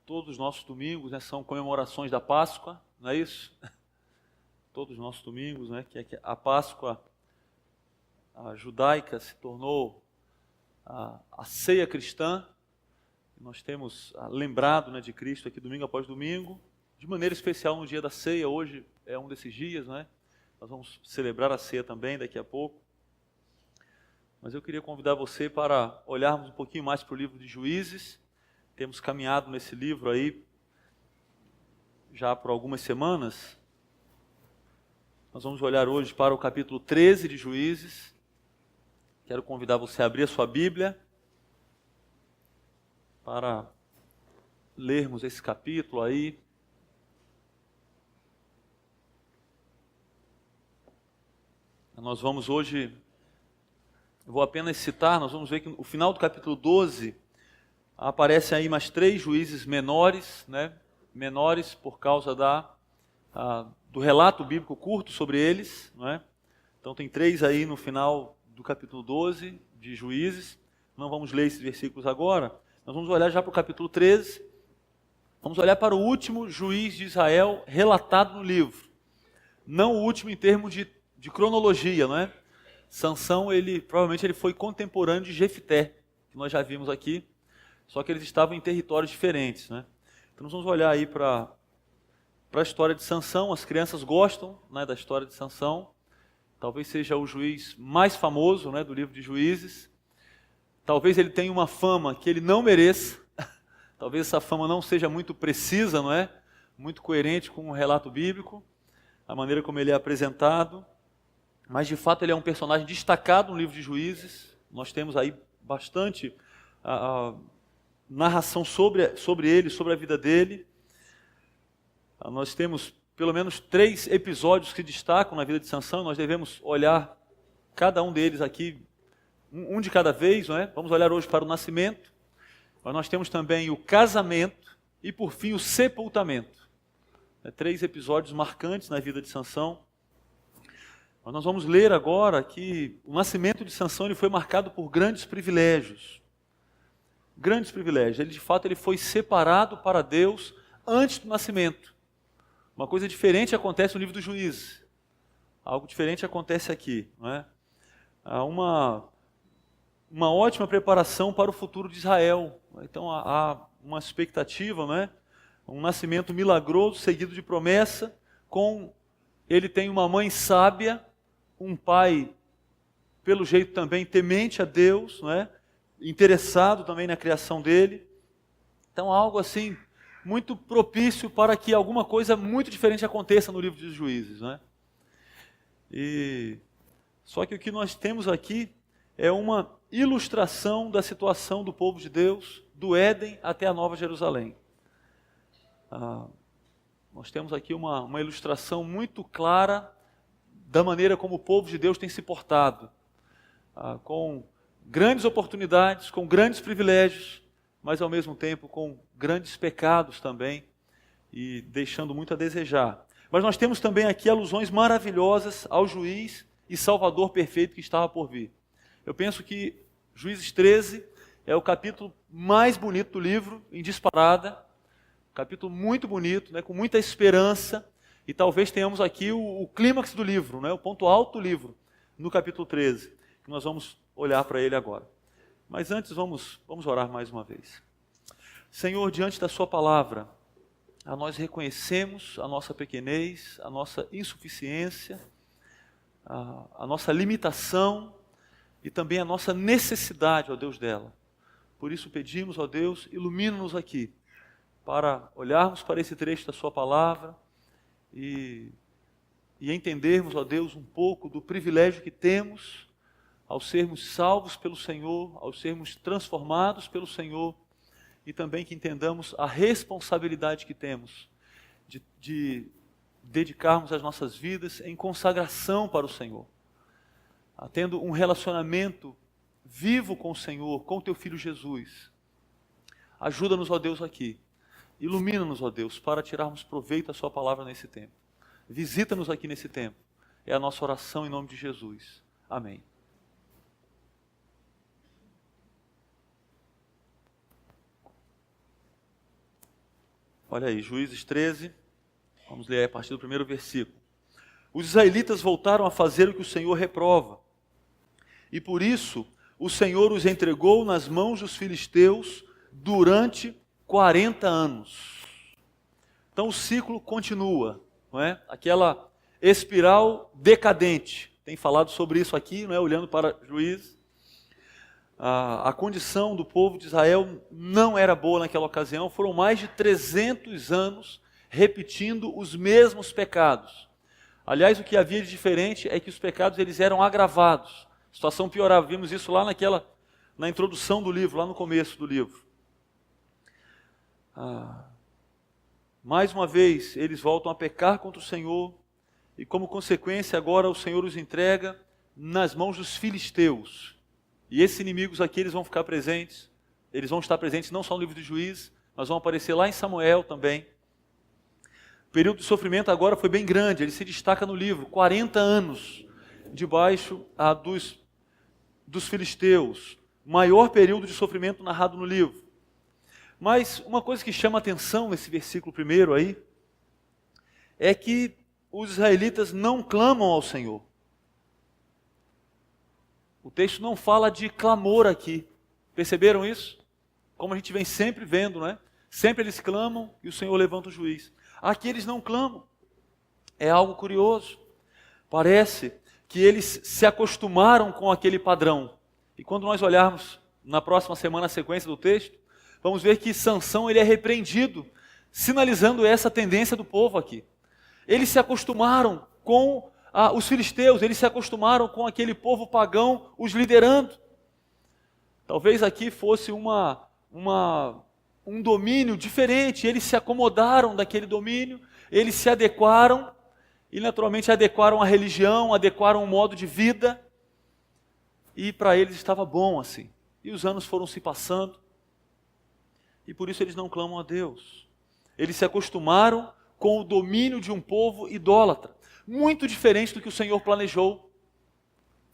todos os nossos domingos, né, são comemorações da Páscoa, não é isso? Todos os nossos domingos, né, que a Páscoa a judaica se tornou a ceia cristã. Nós temos lembrado, né, de Cristo aqui domingo após domingo, de maneira especial no dia da ceia. Hoje é um desses dias, né? Nós vamos celebrar a ceia também daqui a pouco. Mas eu queria convidar você para olharmos um pouquinho mais para o livro de Juízes. Temos caminhado nesse livro aí já por algumas semanas. Nós vamos olhar hoje para o capítulo 13 de Juízes. Quero convidar você a abrir a sua Bíblia para lermos esse capítulo aí. Nós vamos hoje, eu vou apenas citar, nós vamos ver que no final do capítulo 12, aparecem aí mais 3 juízes menores, né? Menores por causa do relato bíblico curto sobre eles, não é? Então tem 3 aí no final do capítulo 12 de Juízes. Não vamos ler esses versículos agora, nós vamos olhar já para o capítulo 13, vamos olhar para o último juiz de Israel relatado no livro. Não o último em termos de cronologia, não é? Sansão, provavelmente ele foi contemporâneo de Jefté, que nós já vimos aqui, só que eles estavam em territórios diferentes, né? Então nós vamos olhar aí para a história de Sansão. As crianças gostam, né, da história de Sansão. Talvez seja o juiz mais famoso, né, do livro de Juízes. Talvez ele tenha uma fama que ele não mereça. Talvez essa fama não seja muito precisa, não é? Muito coerente com o relato bíblico, a maneira como ele é apresentado. Mas de fato ele é um personagem destacado no livro de Juízes. Nós temos aí bastante narração sobre ele, sobre a vida dele. Nós temos pelo menos 3 episódios que destacam na vida de Sansão. Nós devemos olhar cada um deles aqui, um de cada vez, não é? Vamos olhar hoje para o nascimento, mas nós temos também o casamento e por fim o sepultamento. 3 episódios marcantes na vida de Sansão. Mas nós vamos ler agora que o nascimento de Sansão ele foi marcado por grandes privilégios. Grandes privilégios. Ele de fato ele foi separado para Deus antes do nascimento. Uma coisa diferente acontece no livro dos Juízes. Algo diferente acontece aqui, não é? Há uma ótima preparação para o futuro de Israel. Então há uma expectativa, não é? Um nascimento milagroso, seguido de promessa. Ele tem uma mãe sábia, um pai, pelo jeito também, temente a Deus, não é? Interessado também na criação dele. Então algo assim muito propício para que alguma coisa muito diferente aconteça no livro dos Juízes, não é? Só que o que nós temos aqui é uma ilustração da situação do povo de Deus, do Éden até a Nova Jerusalém. Nós temos aqui uma ilustração muito clara da maneira como o povo de Deus tem se portado, com grandes oportunidades, com grandes privilégios, mas ao mesmo tempo com grandes pecados também, e deixando muito a desejar. Mas nós temos também aqui alusões maravilhosas ao juiz e salvador perfeito que estava por vir. Eu penso que Juízes 13 é o capítulo mais bonito do livro, em disparada, capítulo muito bonito, né, com muita esperança, e talvez tenhamos aqui o clímax do livro, né, o ponto alto do livro, no capítulo 13, que nós vamos olhar para ele agora. Mas antes vamos orar mais uma vez. Senhor, diante da sua palavra, nós reconhecemos a nossa pequenez, a nossa insuficiência, a nossa limitação e também a nossa necessidade, ó Deus, dela. Por isso pedimos, ó Deus, ilumina-nos aqui, para olharmos para esse trecho da sua palavra e entendermos, ó Deus, um pouco do privilégio que temos ao sermos salvos pelo Senhor, ao sermos transformados pelo Senhor, e também que entendamos a responsabilidade que temos de dedicarmos as nossas vidas em consagração para o Senhor, tendo um relacionamento vivo com o Senhor, com o teu Filho Jesus. Ajuda-nos, ó Deus, aqui. Ilumina-nos, ó Deus, para tirarmos proveito da sua palavra nesse tempo. Visita-nos aqui nesse tempo. É a nossa oração em nome de Jesus. Amém. Olha aí, Juízes 13, vamos ler aí a partir do primeiro versículo. Os israelitas voltaram a fazer o que o Senhor reprova, e por isso o Senhor os entregou nas mãos dos filisteus durante 40 anos. Então o ciclo continua, não é? Aquela espiral decadente. Tem falado sobre isso aqui, não é? Olhando para Juízes. A condição do povo de Israel não era boa naquela ocasião. Foram mais de 300 anos repetindo os mesmos pecados. Aliás, o que havia de diferente é que os pecados eles eram agravados. A situação piorava. Vimos isso lá na introdução do livro, lá no começo do livro. Mais uma vez, eles voltam a pecar contra o Senhor, e como consequência, agora o Senhor os entrega nas mãos dos filisteus. E esses inimigos aqui, eles vão ficar presentes, eles vão estar presentes não só no livro de Juízes, mas vão aparecer lá em Samuel também. O período de sofrimento agora foi bem grande, ele se destaca no livro, 40 anos debaixo dos filisteus, maior período de sofrimento narrado no livro. Mas uma coisa que chama atenção nesse versículo primeiro aí, é que os israelitas não clamam ao Senhor. O texto não fala de clamor aqui. Perceberam isso? Como a gente vem sempre vendo, né? Sempre eles clamam e o Senhor levanta o juiz. Aqui eles não clamam. É algo curioso. Parece que eles se acostumaram com aquele padrão. E quando nós olharmos na próxima semana a sequência do texto, vamos ver que Sansão ele é repreendido, sinalizando essa tendência do povo aqui. Eles se acostumaram com os filisteus, eles se acostumaram com aquele povo pagão os liderando. Talvez aqui fosse um domínio diferente, eles se acomodaram daquele domínio, eles se adequaram, e naturalmente adequaram a religião, adequaram o modo de vida, e para eles estava bom assim. E os anos foram se passando, e por isso eles não clamam a Deus. Eles se acostumaram com o domínio de um povo idólatra, muito diferente do que o Senhor planejou.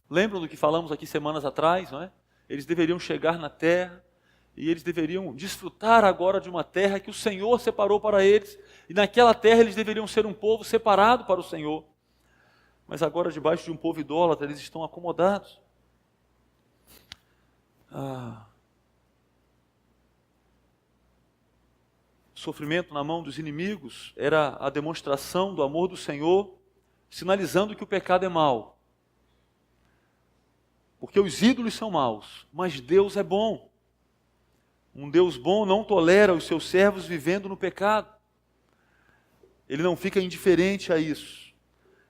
Lembram do que falamos aqui semanas atrás, não é? Eles deveriam chegar na terra, e eles deveriam desfrutar agora de uma terra que o Senhor separou para eles, e naquela terra eles deveriam ser um povo separado para o Senhor. Mas agora, debaixo de um povo idólatra, eles estão acomodados. Sofrimento na mão dos inimigos era a demonstração do amor do Senhor, sinalizando que o pecado é mau. Porque os ídolos são maus, mas Deus é bom. Um Deus bom não tolera os seus servos vivendo no pecado. Ele não fica indiferente a isso.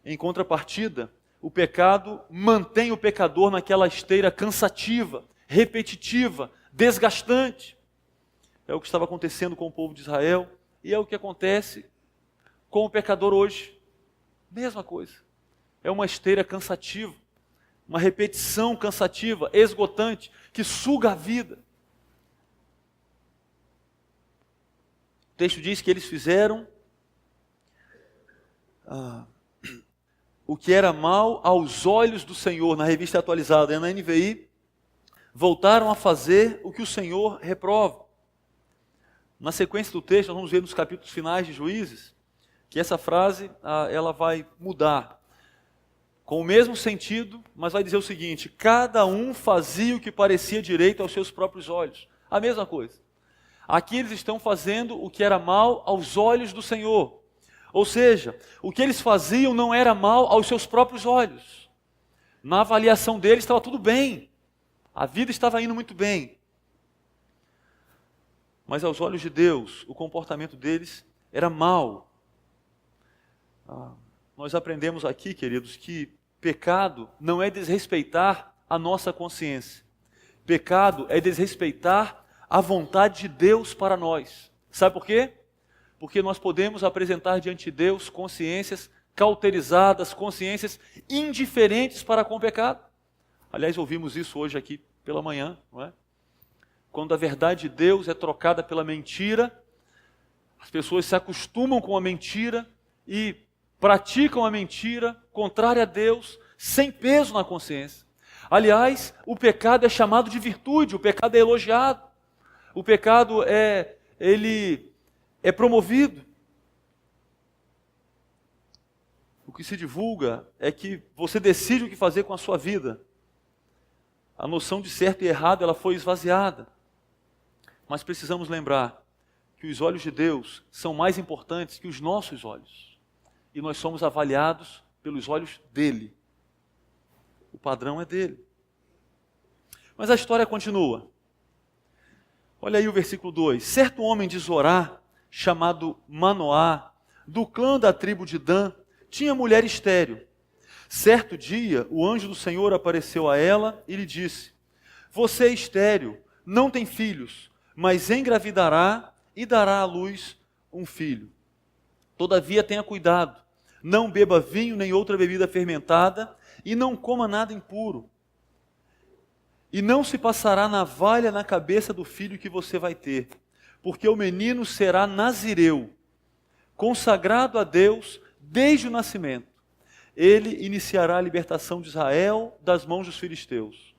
Em contrapartida, o pecado mantém o pecador naquela esteira cansativa, repetitiva, desgastante. É o que estava acontecendo com o povo de Israel e é o que acontece com o pecador hoje. Mesma coisa. É uma esteira cansativa, uma repetição cansativa, esgotante, que suga a vida. O texto diz que eles fizeram o que era mal aos olhos do Senhor, na revista atualizada, na NVI, voltaram a fazer o que o Senhor reprova. Na sequência do texto, nós vamos ver nos capítulos finais de Juízes, que essa frase ela vai mudar, com o mesmo sentido, mas vai dizer o seguinte: cada um fazia o que parecia direito aos seus próprios olhos. A mesma coisa. Aqui eles estão fazendo o que era mal aos olhos do Senhor. Ou seja, o que eles faziam não era mal aos seus próprios olhos. Na avaliação deles estava tudo bem. A vida estava indo muito bem. Mas aos olhos de Deus, o comportamento deles era mau. Nós aprendemos aqui, queridos, que pecado não é desrespeitar a nossa consciência. Pecado é desrespeitar a vontade de Deus para nós. Sabe por quê? Porque nós podemos apresentar diante de Deus consciências cauterizadas, consciências indiferentes para com o pecado. Aliás, ouvimos isso hoje aqui pela manhã, não é? Quando a verdade de Deus é trocada pela mentira, as pessoas se acostumam com a mentira e praticam a mentira contrária a Deus, sem peso na consciência. Aliás, o pecado é chamado de virtude, o pecado é elogiado. O pecado é promovido. O que se divulga é que você decide o que fazer com a sua vida. A noção de certo e errado, ela foi esvaziada. Mas precisamos lembrar que os olhos de Deus são mais importantes que os nossos olhos. E nós somos avaliados pelos olhos dele. O padrão é dele. Mas a história continua. Olha aí o versículo 2. Certo homem de Zorá, chamado Manoá, do clã da tribo de Dan, tinha mulher estéril. Certo dia, o anjo do Senhor apareceu a ela e lhe disse: você é estéril, não tem filhos, mas engravidará e dará à luz um filho. Todavia tenha cuidado, não beba vinho nem outra bebida fermentada e não coma nada impuro. E não se passará navalha na cabeça do filho que você vai ter, porque o menino será nazireu, consagrado a Deus desde o nascimento. Ele iniciará a libertação de Israel das mãos dos filisteus.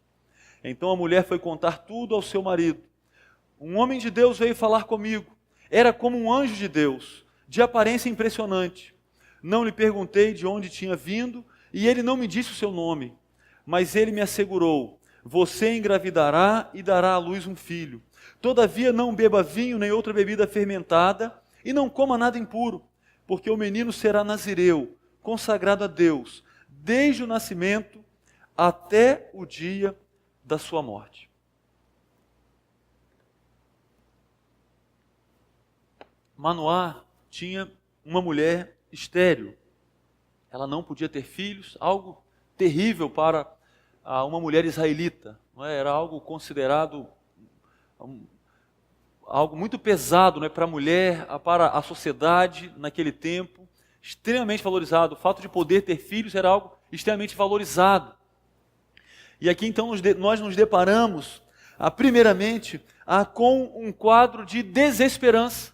Então a mulher foi contar tudo ao seu marido. Um homem de Deus veio falar comigo. Era como um anjo de Deus, de aparência impressionante. Não lhe perguntei de onde tinha vindo, e ele não me disse o seu nome. Mas ele me assegurou: você engravidará e dará à luz um filho. Todavia não beba vinho nem outra bebida fermentada, e não coma nada impuro, porque o menino será nazireu, consagrado a Deus, desde o nascimento até o dia da sua morte. Manoá tinha uma mulher estéril. Ela não podia ter filhos, algo terrível para uma mulher israelita. Não é? Era algo considerado algo muito pesado, não é? Para a mulher, para a sociedade naquele tempo, extremamente valorizado. O fato de poder ter filhos era algo extremamente valorizado. E aqui então nós nos deparamos, primeiramente, com um quadro de desesperança.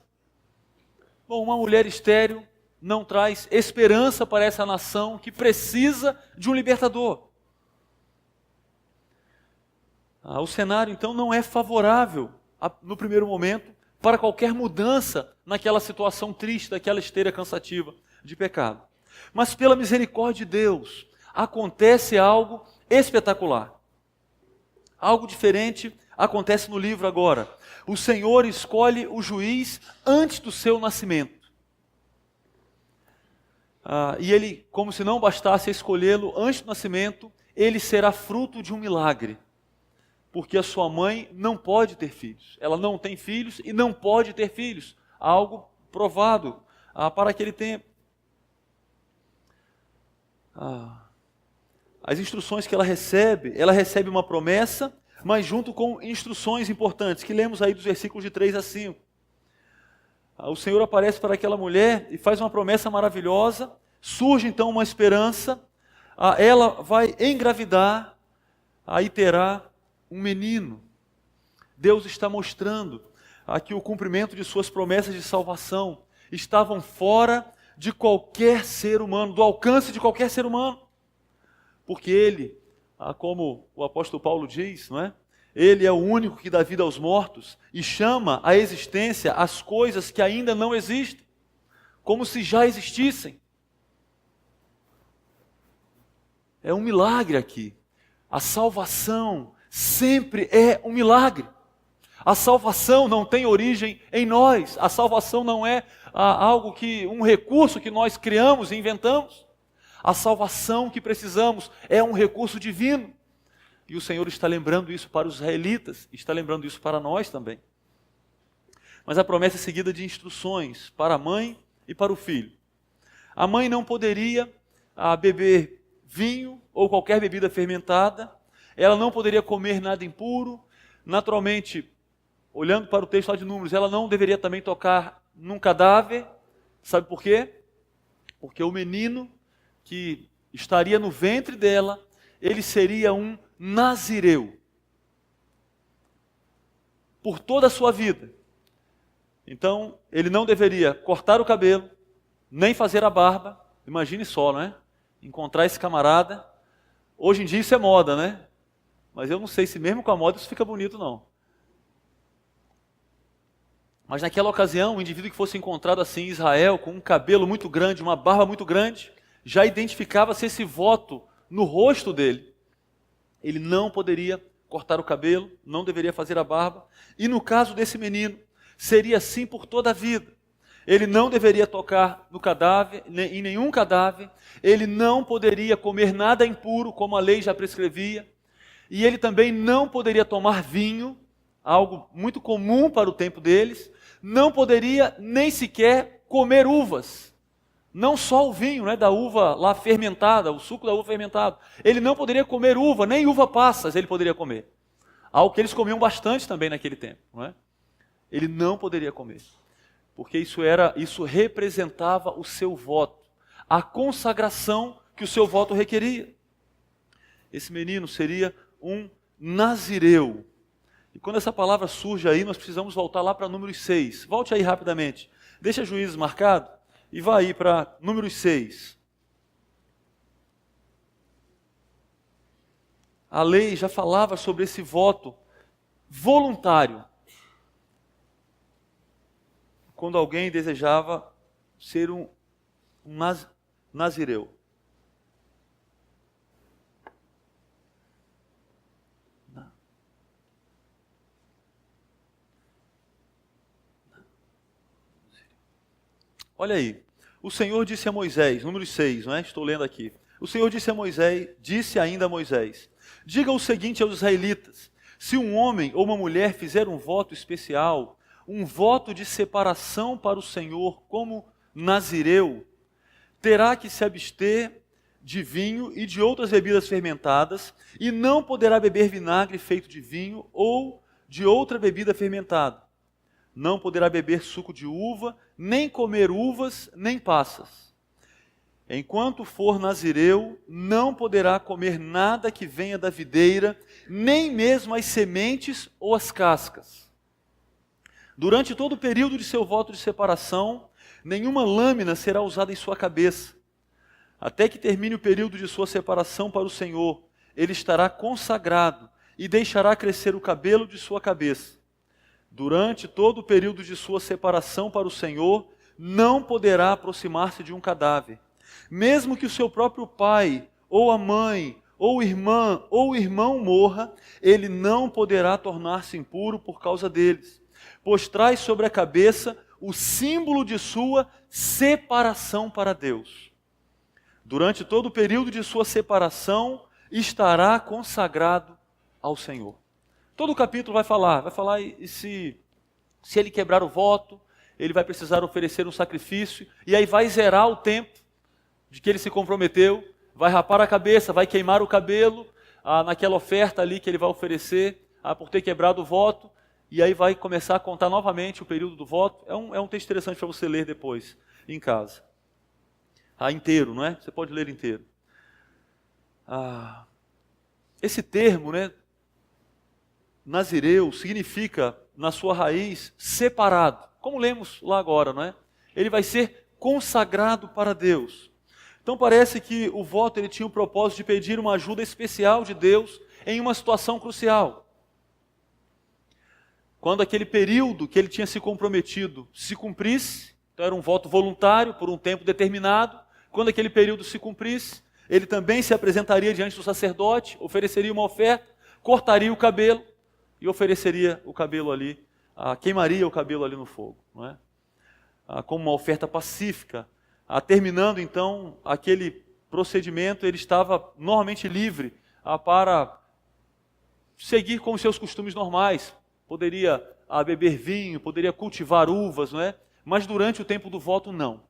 Bom, uma mulher estéril não traz esperança para essa nação que precisa de um libertador. O cenário então não é favorável, no primeiro momento, para qualquer mudança naquela situação triste, daquela esteira cansativa de pecado. Mas pela misericórdia de Deus, acontece algo espetacular. Algo diferente acontece no livro agora. O Senhor escolhe o juiz antes do seu nascimento. E ele, como se não bastasse escolhê-lo antes do nascimento, ele será fruto de um milagre. Porque a sua mãe não pode ter filhos. Ela não tem filhos e não pode ter filhos. Algo provado para aquele tempo. As instruções que ela recebe uma promessa, mas junto com instruções importantes, que lemos aí dos versículos de 3 a 5. O Senhor aparece para aquela mulher e faz uma promessa maravilhosa, surge então uma esperança, ela vai engravidar, aí terá um menino. Deus está mostrando que o cumprimento de suas promessas de salvação estavam fora de qualquer ser humano, do alcance de qualquer ser humano. Porque ele, como o apóstolo Paulo diz, não é? Ele é o único que dá vida aos mortos e chama à existência as coisas que ainda não existem, como se já existissem. É um milagre aqui. A salvação sempre é um milagre. A salvação não tem origem em nós. A salvação não é um recurso que nós criamos e inventamos. A salvação que precisamos é um recurso divino. E o Senhor está lembrando isso para os israelitas, está lembrando isso para nós também. Mas a promessa é seguida de instruções para a mãe e para o filho. A mãe não poderia beber vinho ou qualquer bebida fermentada, ela não poderia comer nada impuro. Naturalmente, olhando para o texto lá de Números, ela não deveria também tocar num cadáver. Sabe por quê? Porque o menino que estaria no ventre dela, ele seria um nazireu por toda a sua vida. Então, ele não deveria cortar o cabelo, nem fazer a barba. Imagine só, não é? Encontrar esse camarada. Hoje em dia isso é moda, né? Mas eu não sei se mesmo com a moda isso fica bonito, não. Mas naquela ocasião, o indivíduo que fosse encontrado assim em Israel, com um cabelo muito grande, uma barba muito grande, já identificava-se esse voto no rosto dele. Ele não poderia cortar o cabelo, não deveria fazer a barba. E no caso desse menino, seria assim por toda a vida. Ele não deveria tocar no cadáver, em nenhum cadáver. Ele não poderia comer nada impuro, como a lei já prescrevia. E ele também não poderia tomar vinho, algo muito comum para o tempo deles. Não poderia nem sequer comer uvas. Não só o vinho, da uva lá fermentada, o suco da uva fermentado. Ele não poderia comer uva, nem uva passas ele poderia comer. Algo que eles comiam bastante também naquele tempo. Ele não poderia comer. Porque isso representava o seu voto. A consagração que o seu voto requeria. Esse menino seria um nazireu. E quando essa palavra surge aí, nós precisamos voltar lá para Números 6. Volte aí rapidamente. Deixa Juízes marcado e vá aí para Números 6. A lei já falava sobre esse voto voluntário. Quando alguém desejava ser um nazireu. Olha aí, o Senhor disse a Moisés, Números 6, Estou lendo aqui. O Senhor disse ainda a Moisés, diga o seguinte aos israelitas, se um homem ou uma mulher fizer um voto especial, um voto de separação para o Senhor como nazireu, terá que se abster de vinho e de outras bebidas fermentadas, e não poderá beber vinagre feito de vinho ou de outra bebida fermentada. Não poderá beber suco de uva, nem comer uvas, nem passas. Enquanto for nazireu, não poderá comer nada que venha da videira, nem mesmo as sementes ou as cascas. Durante todo o período de seu voto de separação, nenhuma lâmina será usada em sua cabeça. Até que termine o período de sua separação para o Senhor, ele estará consagrado e deixará crescer o cabelo de sua cabeça. Durante todo o período de sua separação para o Senhor, não poderá aproximar-se de um cadáver. Mesmo que o seu próprio pai, ou a mãe, ou irmã, ou irmão morra, ele não poderá tornar-se impuro por causa deles, pois traz sobre a cabeça o símbolo de sua separação para Deus. Durante todo o período de sua separação, estará consagrado ao Senhor. Todo o capítulo vai falar e se ele quebrar o voto, ele vai precisar oferecer um sacrifício, e aí vai zerar o tempo de que ele se comprometeu, vai rapar a cabeça, vai queimar o cabelo, naquela oferta ali que ele vai oferecer, por ter quebrado o voto, e aí vai começar a contar novamente o período do voto. É um texto interessante para você ler depois, em casa. Inteiro, Você pode ler inteiro. Esse termo, nazireu, significa, na sua raiz, separado. Como lemos lá agora, Ele vai ser consagrado para Deus. Então parece que o voto ele tinha o propósito de pedir uma ajuda especial de Deus em uma situação crucial. Quando aquele período que ele tinha se comprometido se cumprisse, então era um voto voluntário por um tempo determinado, quando aquele período se cumprisse, ele também se apresentaria diante do sacerdote, ofereceria uma oferta, cortaria o cabelo e ofereceria o cabelo ali, queimaria o cabelo ali no fogo, como uma oferta pacífica. Terminando então aquele procedimento, ele estava normalmente livre para seguir com os seus costumes normais. Poderia beber vinho, poderia cultivar uvas, mas durante o tempo do voto não.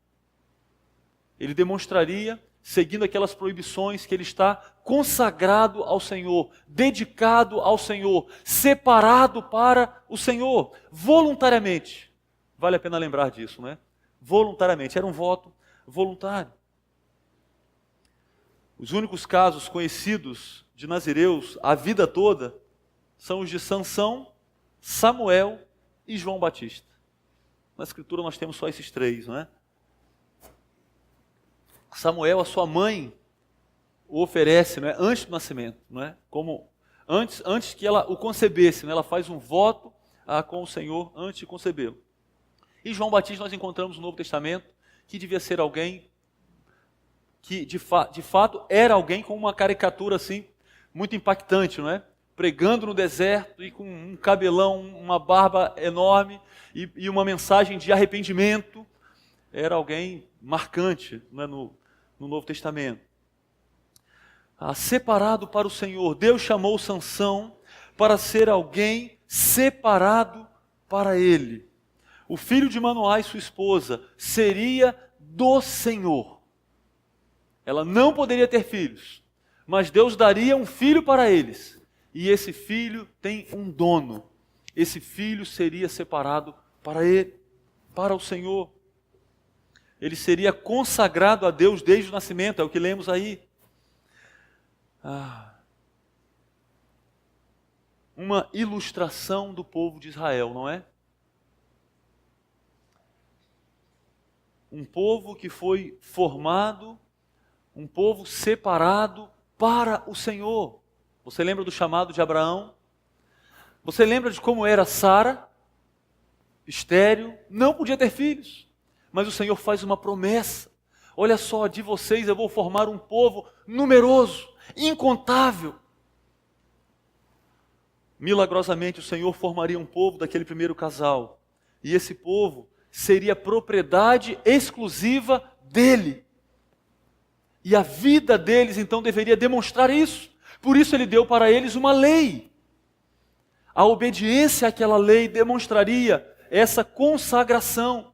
Ele demonstraria, seguindo aquelas proibições, que ele está consagrado ao Senhor, dedicado ao Senhor, separado para o Senhor, voluntariamente. Vale a pena lembrar disso, Voluntariamente, era um voto voluntário. Os únicos casos conhecidos de nazireus a vida toda são os de Sansão, Samuel e João Batista. Na Escritura nós temos só esses três, Samuel, a sua mãe, o oferece, antes do nascimento, como antes que ela o concebesse, ela faz um voto com o Senhor antes de concebê-lo. E João Batista nós encontramos no Novo Testamento que devia ser alguém que de fato era alguém com uma caricatura assim muito impactante, não é? Pregando no deserto e com um cabelão, uma barba enorme e uma mensagem de arrependimento. Era alguém marcante, não é? no Novo Testamento. Separado para o Senhor. Deus chamou Sansão para ser alguém separado para Ele. O filho de Manoá e sua esposa seria do Senhor. Ela não poderia ter filhos, mas Deus daria um filho para eles. E esse filho tem um dono. Esse filho seria separado para ele, para o Senhor. Ele seria consagrado a Deus desde o nascimento, é o que lemos aí. Uma ilustração do povo de Israel, não é? Um povo que foi formado, um povo separado para o Senhor. Você lembra do chamado de Abraão? Você lembra de como era Sara? Estéril, não podia ter filhos. Mas o Senhor faz uma promessa. Olha só, de vocês eu vou formar um povo numeroso, incontável. Milagrosamente o Senhor formaria um povo daquele primeiro casal. E esse povo seria propriedade exclusiva dele. E a vida deles então deveria demonstrar isso. Por isso ele deu para eles uma lei. A obediência àquela lei demonstraria essa consagração.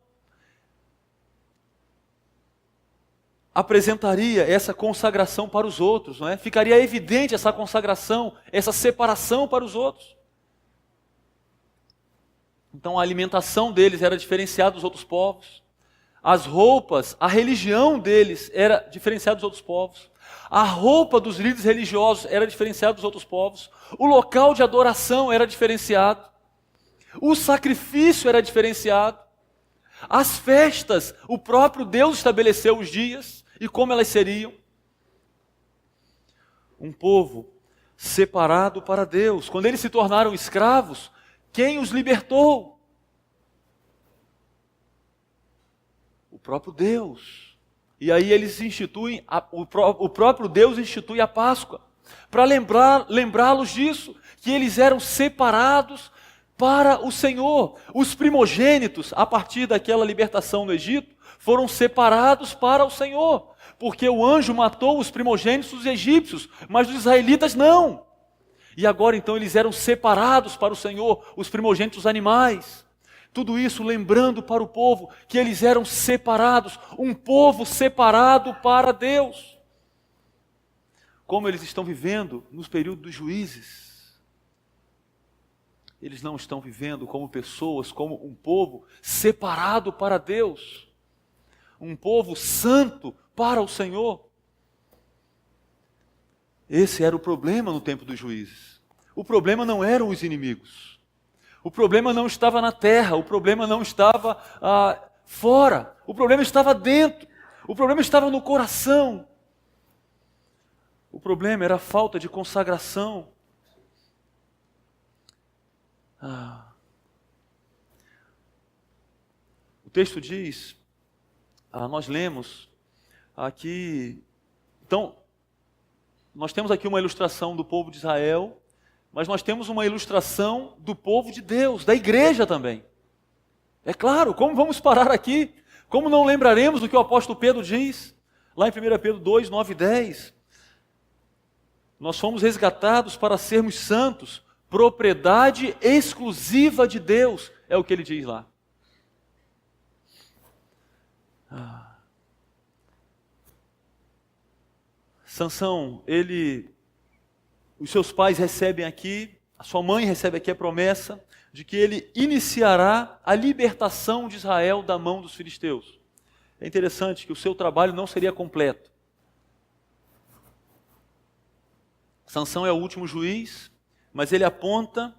Apresentaria essa consagração para os outros, não é? Ficaria evidente essa consagração, essa separação para os outros. Então a alimentação deles era diferenciada dos outros povos. As roupas, a religião deles era diferenciada dos outros povos. A roupa dos líderes religiosos era diferenciada dos outros povos. O local de adoração era diferenciado. O sacrifício era diferenciado. As festas, o próprio Deus estabeleceu os dias e como elas seriam. Um povo separado para Deus. Quando eles se tornaram escravos, quem os libertou? O próprio Deus. E aí eles instituem, o próprio Deus institui a Páscoa, para lembrá-los disso, que eles eram separados para o Senhor. Os primogênitos, a partir daquela libertação no Egito, foram separados para o Senhor, porque o anjo matou os primogênitos dos egípcios, mas os israelitas não. E agora então eles eram separados para o Senhor, os primogênitos dos animais. Tudo isso lembrando para o povo que eles eram separados, um povo separado para Deus. Como eles estão vivendo nos períodos dos juízes. Eles não estão vivendo como pessoas, como um povo separado para Deus. Um povo santo para o Senhor. Esse era o problema no tempo dos juízes. O problema não eram os inimigos. O problema não estava na terra, o problema não estava fora, o problema estava dentro, o problema estava no coração. O problema era a falta de consagração. O texto diz, nós lemos aqui, então, nós temos aqui uma ilustração do povo de Israel, mas nós temos uma ilustração do povo de Deus, da igreja também. É claro, como vamos parar aqui? Como não lembraremos do que o apóstolo Pedro diz? Lá em 1 Pedro 2, 9 e 10. Nós fomos resgatados para sermos santos, propriedade exclusiva de Deus, é o que ele diz lá. Sansão, os seus pais recebem aqui, a sua mãe recebe aqui a promessa de que ele iniciará a libertação de Israel da mão dos filisteus. É interessante que o seu trabalho não seria completo. Sansão é o último juiz, mas ele aponta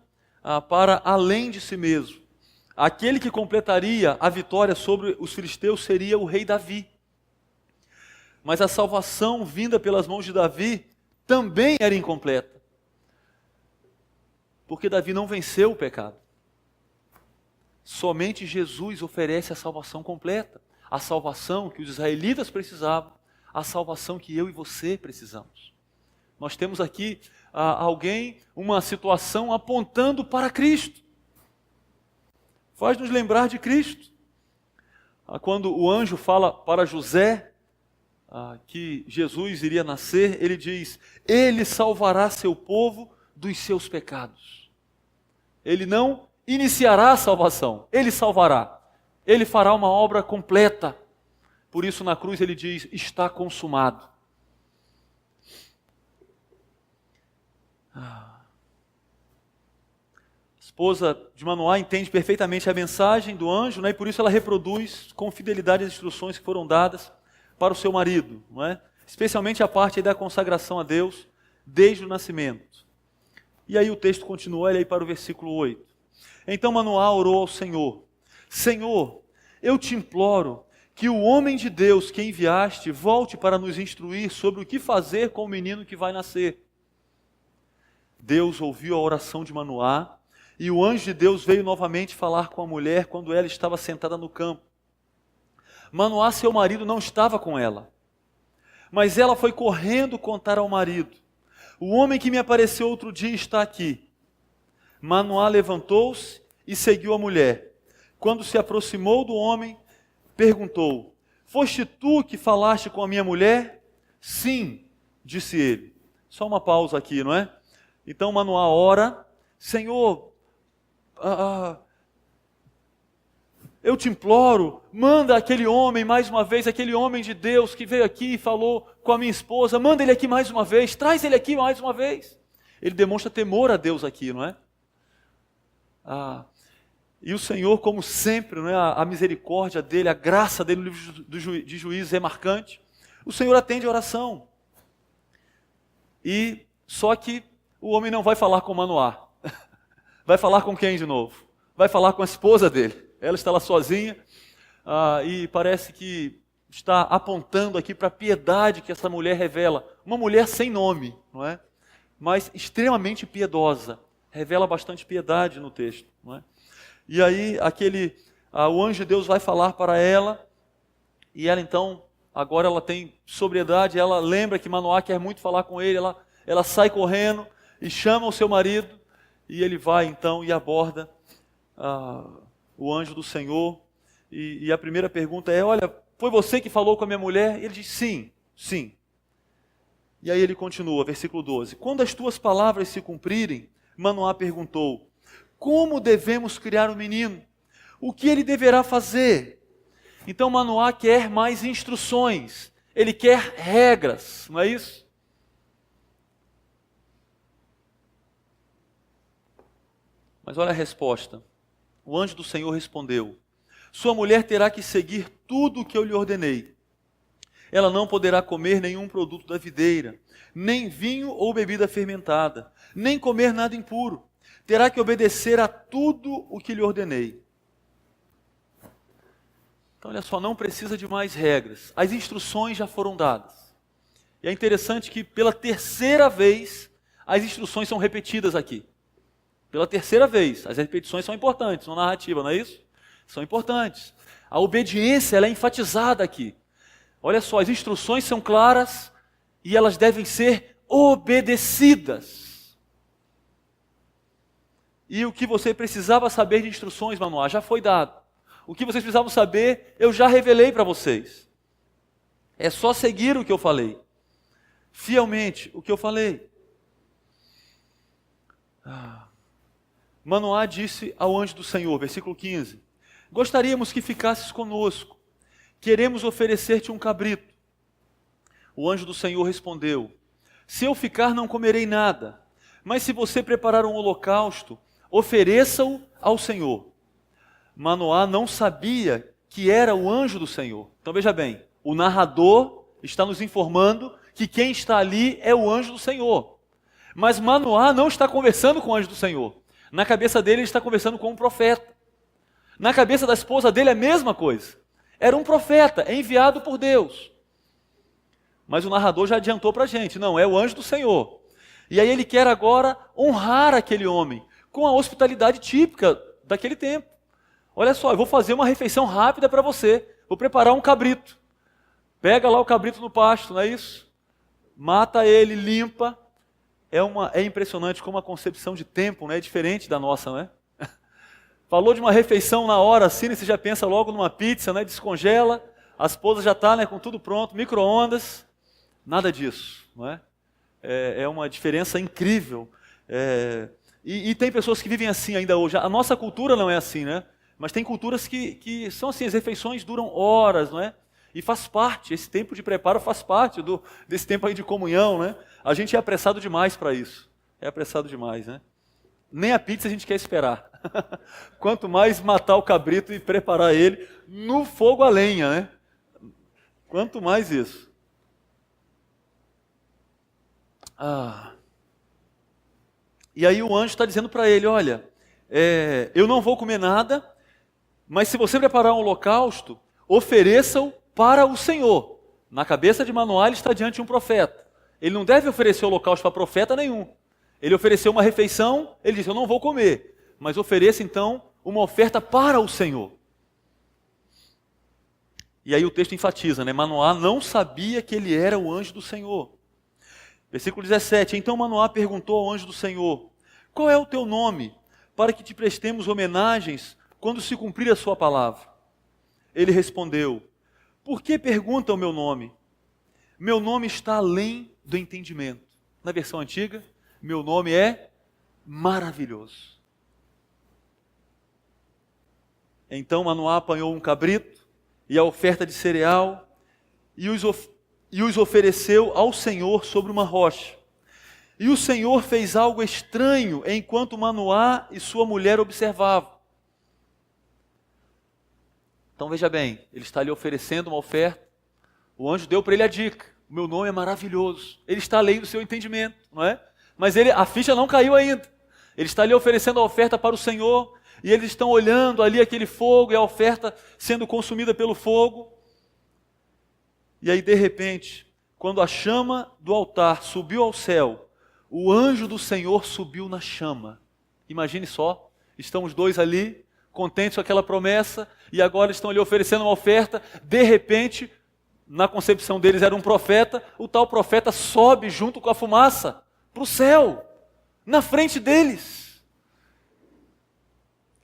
para além de si mesmo. Aquele que completaria a vitória sobre os filisteus seria o rei Davi. Mas a salvação vinda pelas mãos de Davi também era incompleta. Porque Davi não venceu o pecado. Somente Jesus oferece a salvação completa, a salvação que os israelitas precisavam, a salvação que eu e você precisamos. Nós temos aqui alguém, uma situação apontando para Cristo. Faz nos lembrar de Cristo. Quando o anjo fala para José que Jesus iria nascer, ele diz: Ele salvará seu povo dos seus pecados. Ele não iniciará a salvação, Ele salvará. Ele fará uma obra completa. Por isso na cruz ele diz: está consumado. A esposa de Manoá entende perfeitamente a mensagem do anjo, né? E por isso ela reproduz com fidelidade as instruções que foram dadas para o seu marido, não é? Especialmente a parte aí da consagração a Deus desde o nascimento. E aí o texto continua, olha aí para o versículo 8. Então Manoá orou ao Senhor: Senhor, eu te imploro que o homem de Deus que enviaste volte para nos instruir sobre o que fazer com o menino que vai nascer. Deus ouviu a oração de Manoá, e o anjo de Deus veio novamente falar com a mulher quando ela estava sentada no campo. Manoá, seu marido, não estava com ela, mas ela foi correndo contar ao marido: o homem que me apareceu outro dia está aqui. Manoá levantou-se e seguiu a mulher. Quando se aproximou do homem, perguntou: foste tu que falaste com a minha mulher? Sim, disse ele. Só uma pausa aqui, não é? Então Manoá ora: Senhor, eu te imploro, manda aquele homem mais uma vez, aquele homem de Deus que veio aqui e falou com a minha esposa, manda ele aqui mais uma vez, traz ele aqui mais uma vez. Ele demonstra temor a Deus aqui, não é? E o Senhor, como sempre, não é? A misericórdia dele, a graça dele no livro de Juízes é marcante. O Senhor atende a oração. E só que o homem não vai falar com Manoá. Vai falar com quem de novo? Vai falar com a esposa dele. Ela está lá sozinha e parece que está apontando aqui para a piedade que essa mulher revela. Uma mulher sem nome, não é? Mas extremamente piedosa. Revela bastante piedade no texto, não é? E aí o anjo de Deus vai falar para ela, e ela então, agora ela tem sobriedade, ela lembra que Manoá quer muito falar com ele, ela sai correndo e chama o seu marido, e ele vai então e aborda o anjo do Senhor, e a primeira pergunta é: olha, foi você que falou com a minha mulher? E ele diz: sim, sim. E aí ele continua, versículo 12: quando as tuas palavras se cumprirem, Manoá perguntou: como devemos criar o menino? O que ele deverá fazer? Então Manoá quer mais instruções, ele quer regras, não é isso? Mas olha a resposta. O anjo do Senhor respondeu: sua mulher terá que seguir tudo o que eu lhe ordenei. Ela não poderá comer nenhum produto da videira, nem vinho ou bebida fermentada, nem comer nada impuro. Terá que obedecer a tudo o que lhe ordenei. Então, olha só, não precisa de mais regras. As instruções já foram dadas. E é interessante que pela terceira vez as instruções são repetidas aqui. Pela terceira vez. As repetições são importantes, são narrativa, não é isso? São importantes. A obediência ela é enfatizada aqui. Olha só, as instruções são claras e elas devem ser obedecidas. E o que você precisava saber de instruções, Manoá, já foi dado. O que vocês precisavam saber, eu já revelei para vocês. É só seguir o que eu falei. Fielmente, o que eu falei. Manoá disse ao anjo do Senhor, versículo 15: gostaríamos que ficasses conosco. Queremos oferecer-te um cabrito. O anjo do Senhor respondeu: se eu ficar, não comerei nada. Mas se você preparar um holocausto, ofereça-o ao Senhor. Manoá não sabia que era o anjo do Senhor. Então veja bem, o narrador está nos informando que quem está ali é o anjo do Senhor. Mas Manoá não está conversando com o anjo do Senhor. Na cabeça dele ele está conversando com um profeta. Na cabeça da esposa dele é a mesma coisa. Era um profeta, enviado por Deus. Mas o narrador já adiantou para a gente, não, é o anjo do Senhor. E aí ele quer agora honrar aquele homem com a hospitalidade típica daquele tempo. olha só, eu vou fazer uma refeição rápida para você, vou preparar um cabrito. Pega lá o cabrito no pasto, não é isso? Mata ele, limpa. É impressionante como a concepção de tempo, né, é diferente da nossa, não é? Falou de uma refeição na hora, assim, você já pensa logo numa pizza, né? Descongela, a esposa já está, né, com tudo pronto, micro-ondas. Nada disso, não é? É uma diferença incrível. E tem pessoas que vivem assim ainda hoje. A nossa cultura não é assim, né? Mas tem culturas que são assim, as refeições duram horas, não é? E faz parte, esse tempo de preparo faz parte desse tempo aí de comunhão, né? A gente é apressado demais para isso. É apressado demais, né? Nem a pizza a gente quer esperar. Quanto mais matar o cabrito e preparar ele no fogo a lenha, né? Quanto mais isso. E aí o anjo está dizendo para ele, olha, eu não vou comer nada, mas se você preparar um holocausto, ofereça-o para o Senhor. Na cabeça de Manoá ele está diante de um profeta. Ele não deve oferecer holocausto para profeta nenhum. Ele ofereceu uma refeição, ele disse, eu não vou comer, mas ofereça então uma oferta para o Senhor. E aí o texto enfatiza, né? Manoá não sabia que ele era o anjo do Senhor. Versículo 17, então Manoá perguntou ao anjo do Senhor, qual é o teu nome, para que te prestemos homenagens quando se cumprir a sua palavra? Ele respondeu, por que pergunta o meu nome? Meu nome está além do entendimento. Na versão antiga, meu nome é maravilhoso. Então Manoá apanhou um cabrito e a oferta de cereal e os ofereceu ao Senhor sobre uma rocha. E o Senhor fez algo estranho enquanto Manoá e sua mulher observavam. Então veja bem, ele está ali oferecendo uma oferta. O anjo deu para ele a dica. O meu nome é maravilhoso. Ele está além do seu entendimento, não é? Mas a ficha não caiu ainda. Ele está ali oferecendo a oferta para o Senhor. E eles estão olhando ali aquele fogo e a oferta sendo consumida pelo fogo. E aí de repente, quando a chama do altar subiu ao céu, o anjo do Senhor subiu na chama. Imagine só, estão os dois ali, contentes com aquela promessa, e agora estão ali oferecendo uma oferta. De repente, na concepção deles era um profeta, o tal profeta sobe junto com a fumaça para o céu, na frente deles.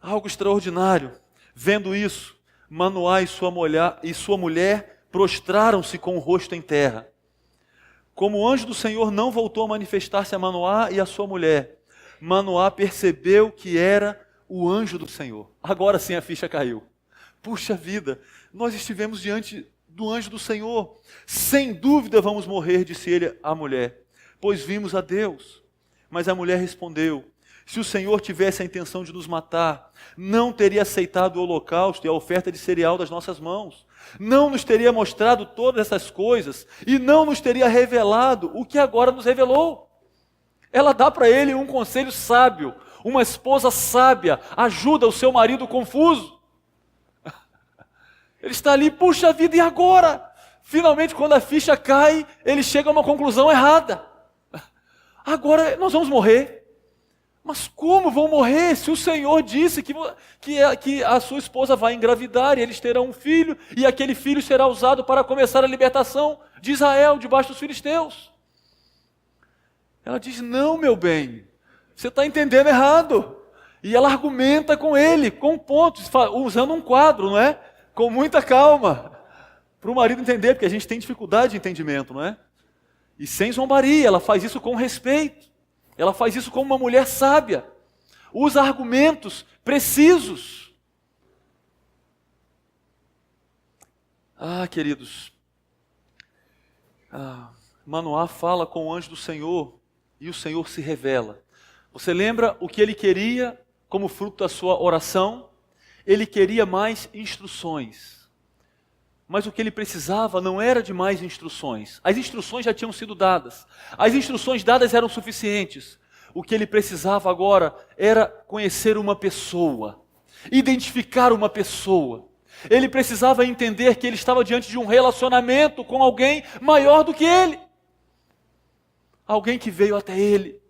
Algo extraordinário. Vendo isso, Manoá e sua mulher prostraram-se com o rosto em terra. Como o anjo do Senhor não voltou a manifestar-se a Manoá e a sua mulher, Manoá percebeu que era o anjo do Senhor. Agora sim a ficha caiu. Puxa vida, nós estivemos diante do anjo do Senhor. Sem dúvida vamos morrer, disse ele à mulher, pois vimos a Deus. Mas a mulher respondeu, se o Senhor tivesse a intenção de nos matar, não teria aceitado o holocausto e a oferta de cereal das nossas mãos. Não nos teria mostrado todas essas coisas e não nos teria revelado o que agora nos revelou. Ela dá para ele um conselho sábio. Uma esposa sábia ajuda o seu marido confuso. Ele está ali, puxa vida, e agora? Finalmente, quando a ficha cai, ele chega a uma conclusão errada. Agora nós vamos morrer. Mas como vão morrer se o Senhor disse que a sua esposa vai engravidar e eles terão um filho e aquele filho será usado para começar a libertação de Israel debaixo dos filisteus? Ela diz, não, meu bem, você está entendendo errado. E ela argumenta com ele, com pontos, usando um quadro, não é? Com muita calma, para o marido entender, porque a gente tem dificuldade de entendimento, não é? E sem zombaria, ela faz isso com respeito. Ela faz isso como uma mulher sábia. Usa argumentos precisos. Queridos. Manoá fala com o anjo do Senhor e o Senhor se revela. Você lembra o que ele queria como fruto da sua oração? Ele queria mais instruções. Mas o que ele precisava não era de mais instruções. As instruções já tinham sido dadas. As instruções dadas eram suficientes. O que ele precisava agora era conhecer uma pessoa, identificar uma pessoa. Ele precisava entender que ele estava diante de um relacionamento com alguém maior do que ele. Alguém que veio até ele.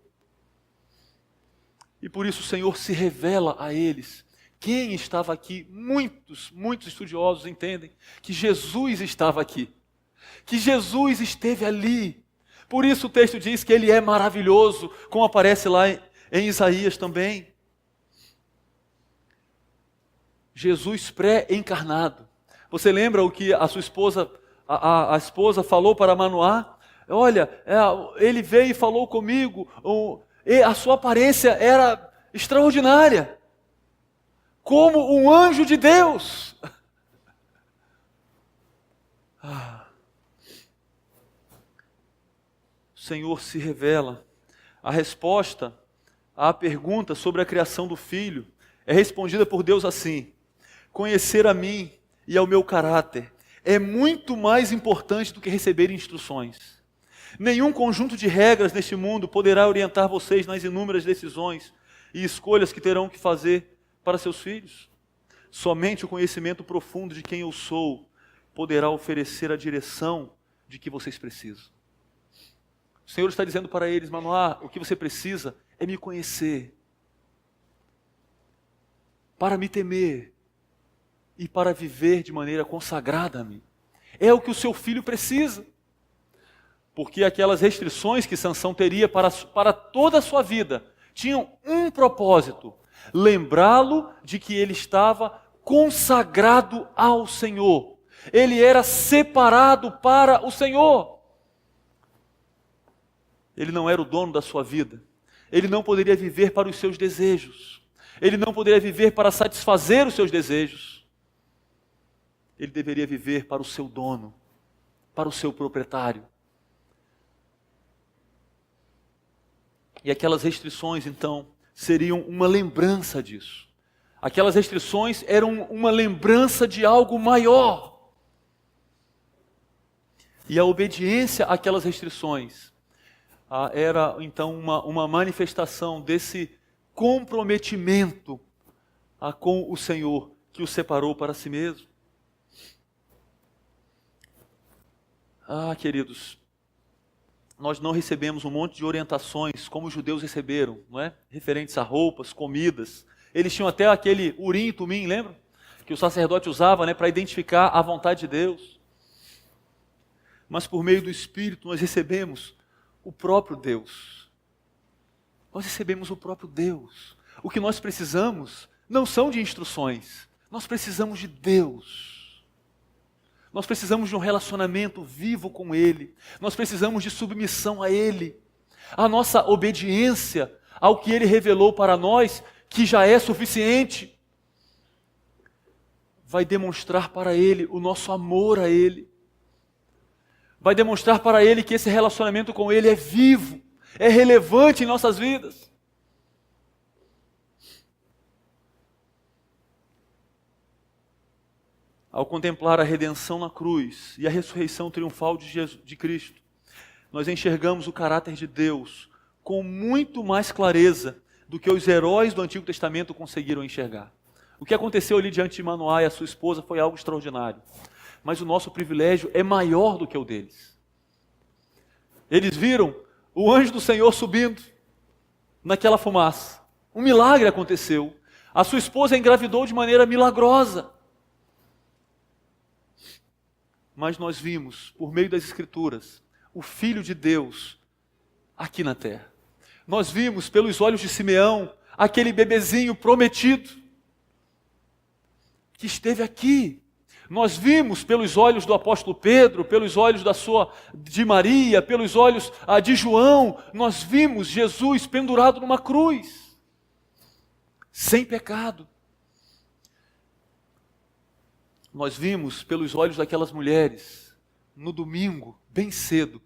E por isso o Senhor se revela a eles. quem estava aqui. Muitos estudiosos entendem que Jesus estava aqui, que Jesus esteve ali. Por isso o texto diz que ele é maravilhoso, como aparece lá em Isaías também. Jesus pré-encarnado. Você lembra o que a sua esposa, a esposa falou para Manoá? Olha, ele veio e falou comigo, a sua aparência era extraordinária, como um anjo de Deus. O Senhor se revela. A resposta à pergunta sobre a criação do Filho é respondida por Deus assim: conhecer a mim e ao meu caráter é muito mais importante do que receber instruções. Nenhum conjunto de regras neste mundo poderá orientar vocês nas inúmeras decisões e escolhas que terão que fazer para seus filhos. Somente o conhecimento profundo de quem eu sou poderá oferecer a direção de que vocês precisam. O Senhor está dizendo para eles: Manoá, o que você precisa é me conhecer, para me temer e para viver de maneira consagrada a mim. É o que o seu filho precisa. Porque aquelas restrições que Sansão teria para toda a sua vida tinham um propósito: lembrá-lo de que ele estava consagrado ao Senhor. Ele era separado para o Senhor. Ele não era o dono da sua vida. Ele não poderia viver para os seus desejos. Ele não poderia viver para satisfazer os seus desejos. Ele deveria viver para o seu dono, para o seu proprietário. E aquelas restrições, então, seriam uma lembrança disso. Aquelas restrições eram uma lembrança de algo maior. E a obediência àquelas restrições era, então, uma manifestação desse comprometimento com o Senhor, que o separou para si mesmo. Queridos, nós não recebemos um monte de orientações como os judeus receberam, não é? Referentes a roupas, comidas. Eles tinham até aquele urim e tumim, lembra? Que o sacerdote usava, para identificar a vontade de Deus. Mas por meio do Espírito nós recebemos o próprio Deus. Nós recebemos o próprio Deus. O que nós precisamos não são de instruções. Nós precisamos de Deus. Nós precisamos de um relacionamento vivo com Ele. Nós precisamos de submissão a Ele. A nossa obediência ao que Ele revelou para nós, que já é suficiente, vai demonstrar para Ele o nosso amor a Ele. Vai demonstrar para Ele que esse relacionamento com Ele é vivo, é relevante em nossas vidas. Ao contemplar a redenção na cruz e a ressurreição triunfal de Cristo, nós enxergamos o caráter de Deus com muito mais clareza do que os heróis do Antigo Testamento conseguiram enxergar. O que aconteceu ali diante de Manoá e a sua esposa foi algo extraordinário. Mas o nosso privilégio é maior do que o deles. Eles viram o anjo do Senhor subindo naquela fumaça. Um milagre aconteceu. A sua esposa engravidou de maneira milagrosa. Mas nós vimos, por meio das Escrituras, o Filho de Deus aqui na terra. Nós vimos pelos olhos de Simeão aquele bebezinho prometido que esteve aqui. Nós vimos pelos olhos do apóstolo Pedro, pelos olhos de Maria, pelos olhos de João, nós vimos Jesus pendurado numa cruz, sem pecado. Nós vimos pelos olhos daquelas mulheres, no domingo, bem cedo,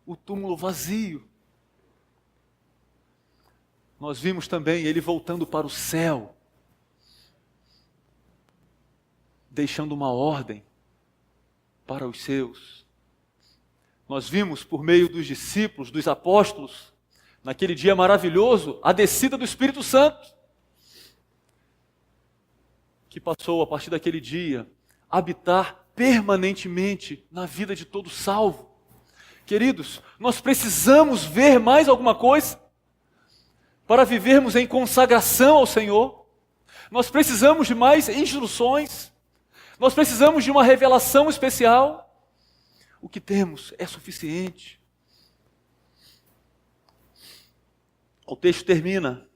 o túmulo vazio. Nós vimos também ele voltando para o céu, deixando uma ordem para os seus. Nós vimos por meio dos discípulos, dos apóstolos, naquele dia maravilhoso, a descida do Espírito Santo, que passou a partir daquele dia habitar permanentemente na vida de todo salvo. Queridos, nós precisamos ver mais alguma coisa para vivermos em consagração ao Senhor, Nós precisamos de mais instruções. Nós precisamos de uma revelação especial. O que temos é suficiente. O texto termina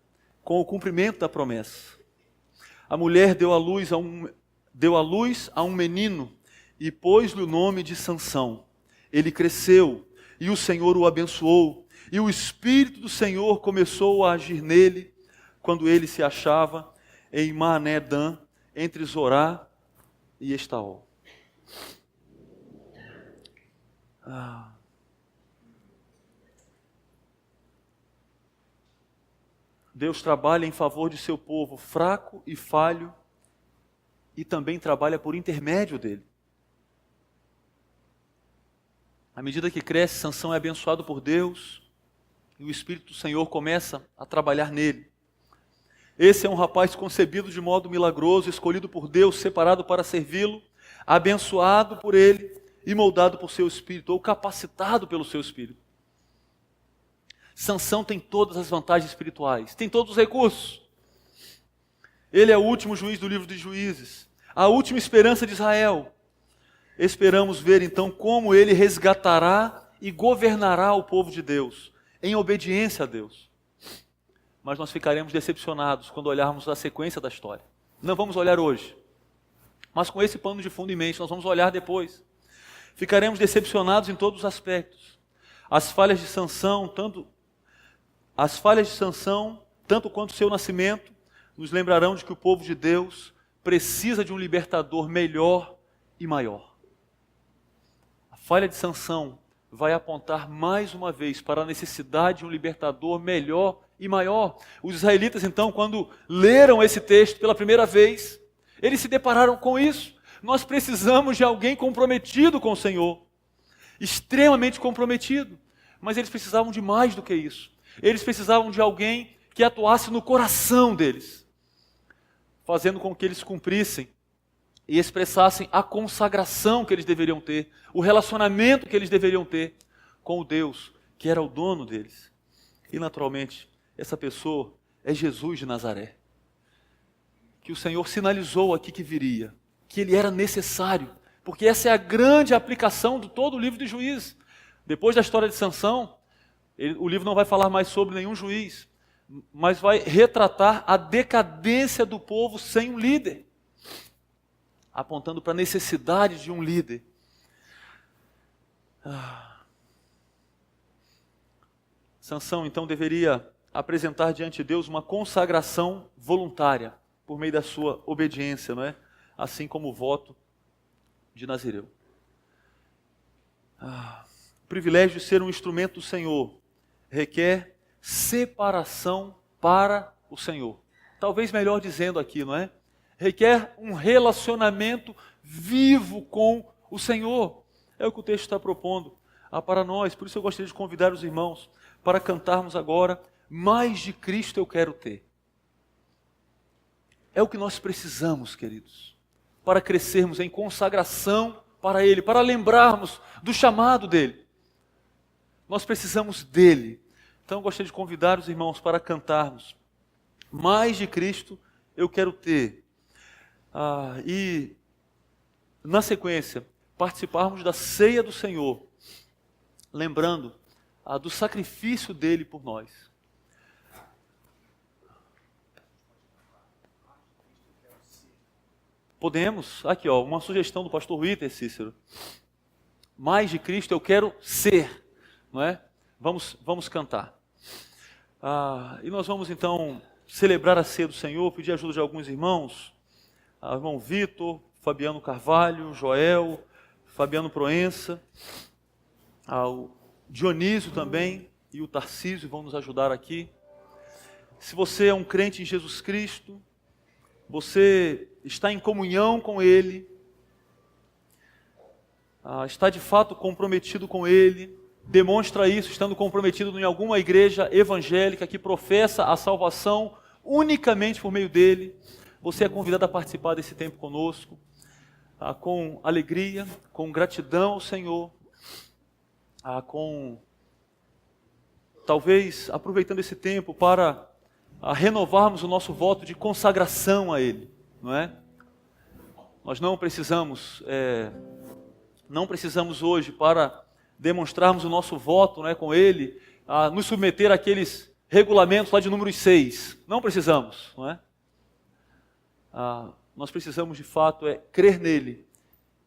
com o cumprimento da promessa. A mulher deu à luz a um menino e pôs-lhe o nome de Sansão. Ele cresceu e o Senhor o abençoou. E o Espírito do Senhor começou a agir nele quando ele se achava em Maanedã, entre Zorá e Estaol. Deus trabalha em favor de seu povo fraco e falho e também trabalha por intermédio dele. À medida que cresce, Sansão é abençoado por Deus e o Espírito do Senhor começa a trabalhar nele. Esse é um rapaz concebido de modo milagroso, escolhido por Deus, separado para servi-lo, abençoado por ele e moldado por seu Espírito, ou capacitado pelo seu Espírito. Sansão tem todas as vantagens espirituais, tem todos os recursos. Ele é o último juiz do livro de Juízes, a última esperança de Israel. Esperamos ver então como ele resgatará e governará o povo de Deus, em obediência a Deus. Mas nós ficaremos decepcionados quando olharmos a sequência da história. Não vamos olhar hoje, mas com esse pano de fundo em mente, nós vamos olhar depois. Ficaremos decepcionados em todos os aspectos. As falhas de Sansão, tanto quanto o seu nascimento, nos lembrarão de que o povo de Deus precisa de um libertador melhor e maior. A falha de Sansão vai apontar mais uma vez para a necessidade de um libertador melhor e maior. Os israelitas, então, quando leram esse texto pela primeira vez, eles se depararam com isso. Nós precisamos de alguém comprometido com o Senhor, extremamente comprometido. Mas eles precisavam de mais do que isso. Eles precisavam de alguém que atuasse no coração deles, fazendo com que eles cumprissem e expressassem a consagração que eles deveriam ter, o relacionamento que eles deveriam ter com o Deus que era o dono deles. E naturalmente, essa pessoa é Jesus de Nazaré, que o Senhor sinalizou aqui que viria, que ele era necessário, porque essa é a grande aplicação de todo o livro de Juízes. Depois da história de Sansão, o livro não vai falar mais sobre nenhum juiz, mas vai retratar a decadência do povo sem um líder, apontando para a necessidade de um líder. Sansão então deveria apresentar diante de Deus uma consagração voluntária, por meio da sua obediência, não é? Assim como o voto de Nazireu. O privilégio de ser um instrumento do Senhor requer separação para o Senhor. Talvez melhor dizendo aqui, não é? Requer um relacionamento vivo com o Senhor. É o que o texto está propondo para nós. Por isso eu gostaria de convidar os irmãos para cantarmos agora Mais de Cristo Eu Quero Ter. É o que nós precisamos, queridos, para crescermos em consagração para Ele, para lembrarmos do chamado dEle. Nós precisamos dEle. Então eu gostaria de convidar os irmãos para cantarmos Mais de Cristo Eu Quero Ter. E na sequência, participarmos da ceia do Senhor, lembrando do sacrifício dele por nós. Podemos, aqui ó, uma sugestão do pastor Witter, Cícero. Mais de Cristo eu quero ser, não é? Vamos cantar. E nós vamos então celebrar a ceia do Senhor, pedir ajuda de alguns irmãos, irmão Vitor, Fabiano Carvalho, Joel, Fabiano Proença, o Dionísio também e o Tarcísio vão nos ajudar aqui. Se você é um crente em Jesus Cristo, você está em comunhão com Ele, está de fato comprometido com Ele, demonstra isso estando comprometido em alguma igreja evangélica que professa a salvação unicamente por meio dEle, você é convidado a participar desse tempo conosco, com alegria, com gratidão ao Senhor, talvez aproveitando esse tempo para a renovarmos o nosso voto de consagração a Ele, não é? Nós não precisamos hoje, para demonstrarmos o nosso voto, né, com Ele, a nos submeter àqueles regulamentos lá de número 6. Não precisamos, não é? Nós precisamos de fato crer nele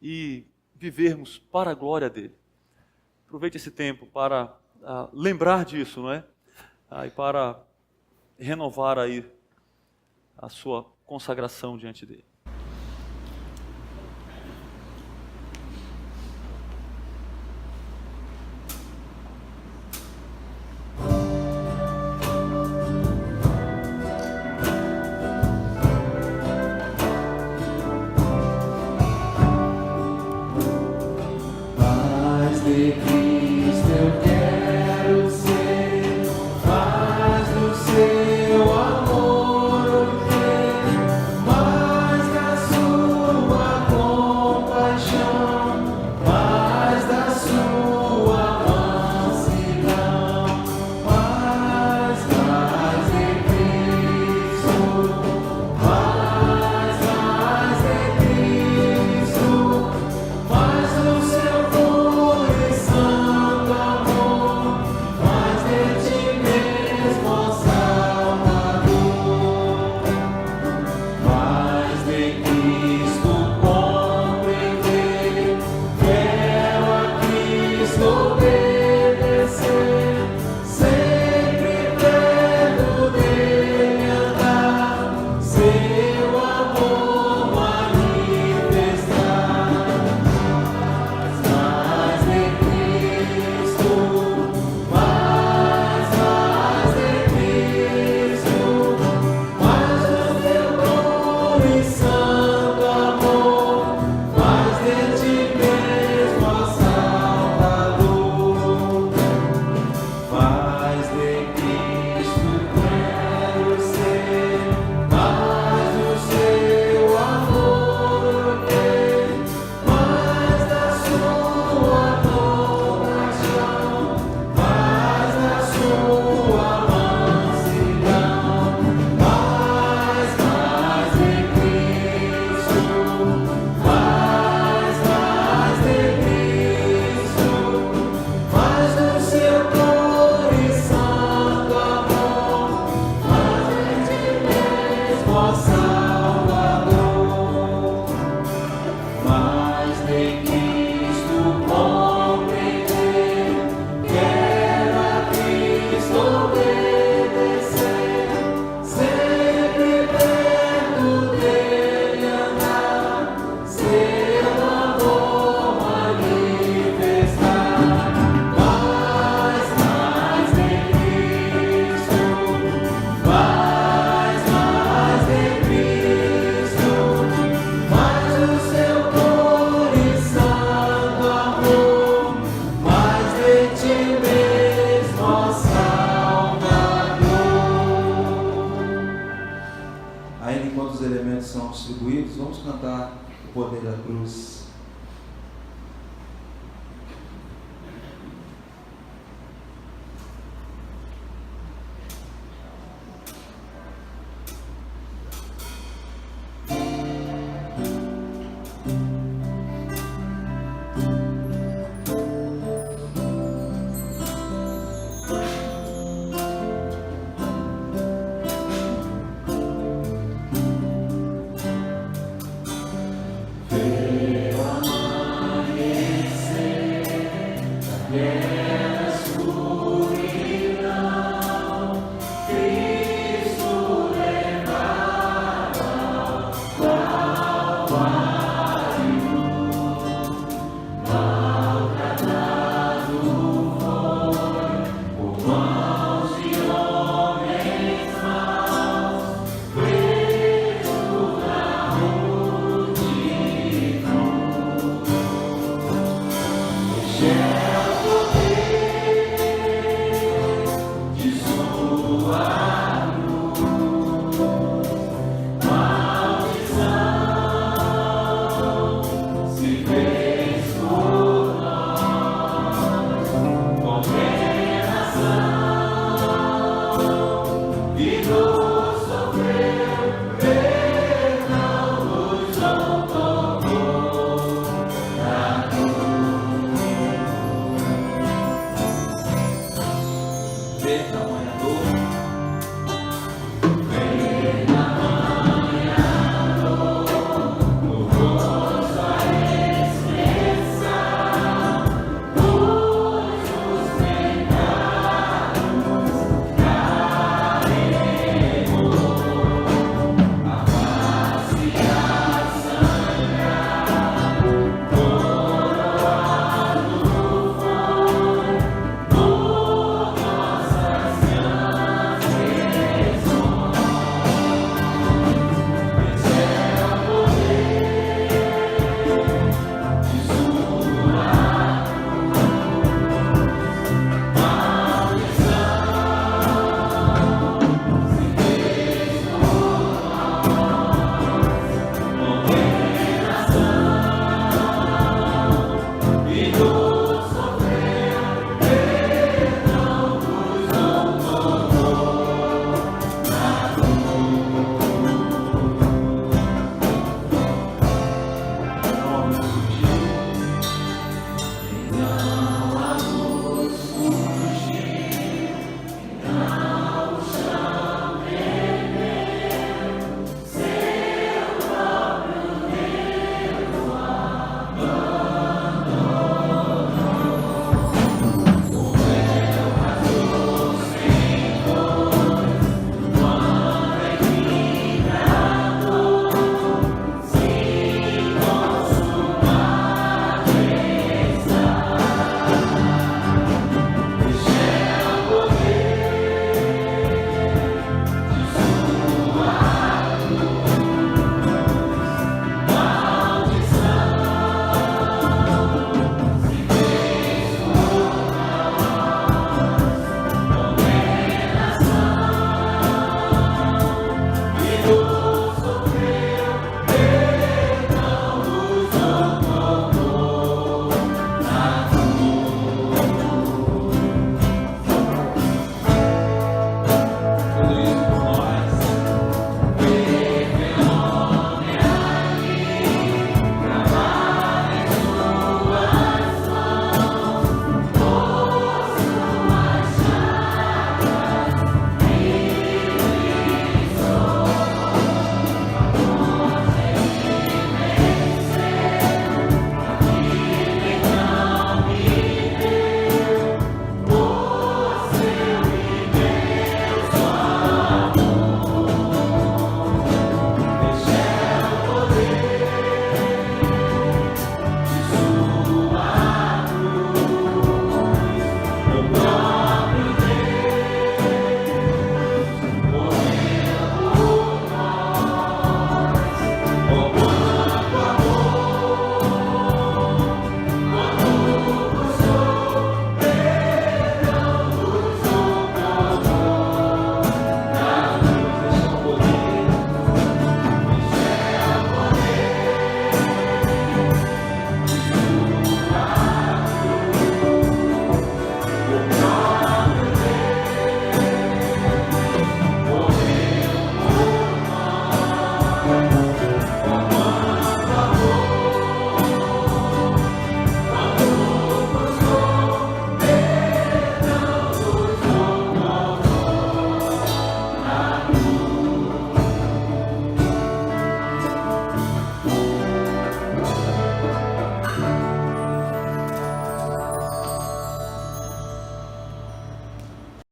e vivermos para a glória dele. Aproveite esse tempo para lembrar disso, não é? E para renovar aí a sua consagração diante dele. Ainda enquanto os elementos são distribuídos, vamos cantar o poder da cruz.